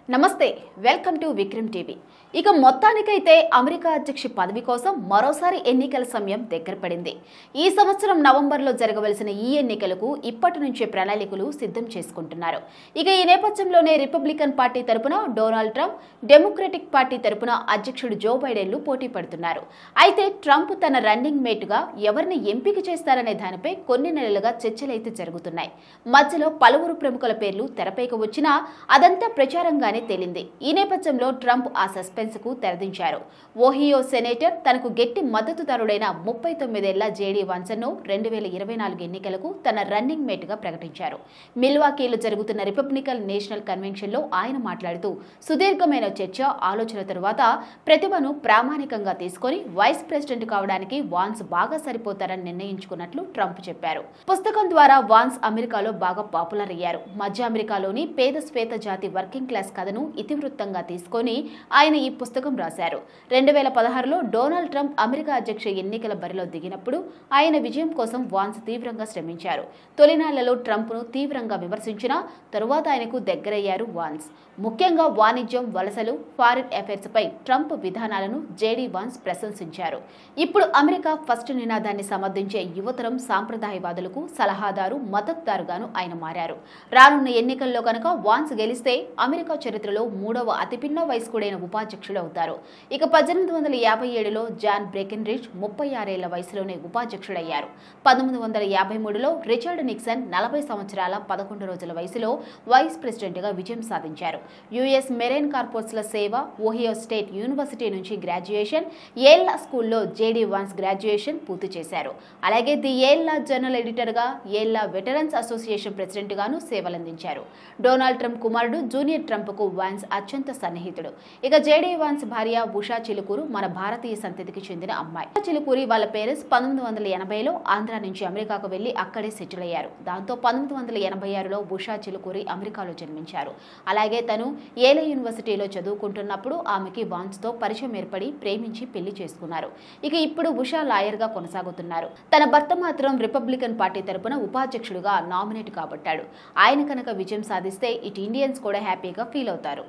నమస్తే welcome to Vikram TV. ఇక మొత్తానికైతే అమెరికా అధ్యక్ష పదవి కోసం మరోసారి ఎన్నికల సమయం దగ్గర పడింది। ఈ సంవత్సరం నవంబర్లో జరగవలసిన ఈ ఎన్నికలకు ఇప్పటి నుంచే ప్రణాళికలు సిద్ధం చేసుకుంటున్నారు। ఇక ఈ నేపథ్యంలోనే రిపబ్లికన్ పార్టీ తరపున డొనాల్డ్ ట్రంప్, డెమోక్రటిక్ పార్టీ తరపున అధ్యక్షుడు జో బైడెన్లు పోటీ పడుతున్నారు। అయితే ట్రంప్ తన రన్నింగ్ మేట్గా ఎవరిని ఎంపిక చేస్తారనే దానిపై కొన్ని నెలలుగా చర్చలైతే జరుగుతున్నాయి। మధ్యలో పలువురు ప్రముఖుల పేర్లు తెరపైకి వచ్చినా అదంతా ప్రచారంగానే తేలింది। ఈ నేపథ్యంలో ట్రంప్ ఆ సస్పెన్స్ కు తెరదించారు। ఓహియో సెనేటర్ తనకు గట్టి మద్దతుదారుడైన 39 ఏళ్ల జేడీ వాన్సన్ ను 2024 ఎన్నికలకు తన రన్నింగ్ మేట్ గా ప్రకటించారు। మిల్వాకీలో జరుగుతున్న రిపబ్లికన్ నేషనల్ కన్వెన్షన్ లో ఆయన మాట్లాడుతూ సుదీర్ఘమైన చర్చ ఆలోచన తరువాత ప్రతిభను ప్రామాణికంగా తీసుకొని వైస్ ప్రెసిడెంట్ కావడానికి వాన్స్ బాగా సరిపోతారని నిర్ణయించుకున్నట్లు ట్రంప్ చెప్పారు। పుస్తకం ద్వారా వాన్స్ అమెరికాలో బాగా పాపులర్ అయ్యారు। మధ్య అమెరికాలోని పేద శ్వేత జాతి వర్కింగ్ క్లాస్ కథను ఇతివృత్తంగా తీసుకొని ఆయన ఈ పుస్తకం రాశారు। 2016లో డొనాల్డ్ ట్రంప్ అమెరికా అధ్యక్ష ఎన్నికల బరిలో దిగినప్పుడు ఆయన విజయం కోసం వాన్స్ తీవ్రంగా శ్రమించారు। తొలినాళ్లలో ట్రంప్ ను తీవ్రంగా విమర్శించిన తరువాత ఆయనకు దగ్గరయ్యారు వాన్స్। ముఖ్యంగా వాణిజ్యం, వలసలు, ఫారిన్ అఫైర్స్ పై ట్రంప్ విధానాలను జేడీ వాన్స్ ప్రశంసించారు। ఇప్పుడు అమెరికా ఫస్ట్ నినాదాన్ని సమర్థించే యువతరం సాంప్రదాయవాదులకు సలహాదారు, మద్దతుదారుగాను ఆయన మారారు। రానున్న ఎన్నికల్లో కనుక వాన్స్ గెలిస్తే అమెరికా చరిత్రలో 3వ అతిపిన్న వయస్కుడైన ఉపాధ్యక్షుడు అవుతారు। ఇక 1857లో జాన్ బ్రెకెన్రిడ్జ్ 36 ఏళ్ల వయసులోనే ఉపాధ్యక్షుడయ్యారు। 1953లో రిచర్డ్ నిక్సన్ 40 సంవత్సరాల 11 రోజుల వయసులో వైస్ ప్రెసిడెంట్ గా విజయం సాధించారు। యుఎస్ మెరైన్ కార్పొరేట్ల సేవ, ఓహియో స్టేట్ యూనివర్సిటీ నుంచి గ్రాడ్యుయేషన్, యేల్ స్కూల్లో జేడీ వాన్స్ గ్రాడ్యుయేషన్ పూర్తి చేశారు। అలాగే ది యేల్ జర్నల్ ఎడిటర్ గా, యేల్ వెటరన్స్ అసోసియేషన్ ప్రెసిడెంట్ గాను సేవలందించారు। డొనాల్డ్ ట్రంప్ కుమారుడు జూనియర్ ట్రంప్ కు వాన్స్ అత్యంత సన్నిహితుడు। ఇక జేడీ వాన్స్ భార్య ఉషా చిలుకూరు మన భారతీయ సంతతికి చెందిన అమ్మాయి। చిలుకూరి వాళ్ళ పేరెంట్స్ 1980లో ఆంధ్ర నుంచి అమెరికాకు వెళ్లి అక్కడే సెటిల్ అయ్యారు। దాంతో 1986లో ఉషా చిలుకూరి అమెరికాలో జన్మించారు। అలాగే తను యేల్ యూనివర్సిటీలో చదువుకుంటున్నప్పుడు ఆమెకి వాన్స్ తో పరిచయం ఏర్పడి ప్రేమించి పెళ్లి చేసుకున్నారు। ఇక ఇప్పుడు ఉషా లాయర్ గా కొనసాగుతున్నారు। తన భర్త మాత్రం రిపబ్లికన్ పార్టీ తరపున ఉపాధ్యక్షుడిగా నామినేట్ కాబట్టాడు। ఆయన కనుక విజయం సాధిస్తే ఇటు ఇండియన్స్ కూడా హ్యాపీగా ఫీల్ అవుతారు।